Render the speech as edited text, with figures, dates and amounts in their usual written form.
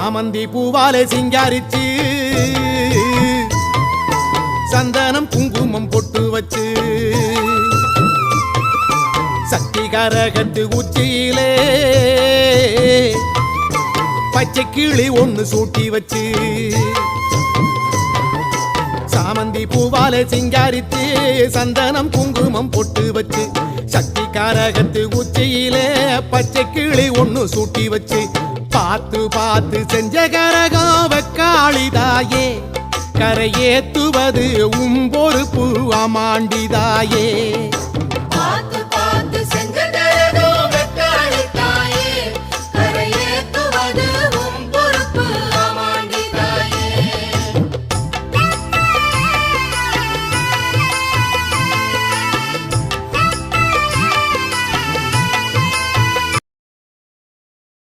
சாமந்தி பூவாலே சிங்காரிச்சு சந்தனம் குங்குமம் பொட்டு வச்சு சக்தி கரகத்து உச்சியிலே பச்சை கிளி ஒண்ணு சூட்டி வச்சு சாமந்தி பூவாலே சிங்காரித்து சந்தனம் குங்குமம் பொட்டு வச்சு சக்தி கரகத்து உச்சியிலே பச்சை கிளி ஒண்ணு சூட்டி வச்சு பார்த்து பார்த்து செஞ்ச கரகம் வெக்காளிதாயே கரையேத்துவது உம்பொறுப்பு அமாண்டிதாயே பார்த்து பார்த்து செஞ்ச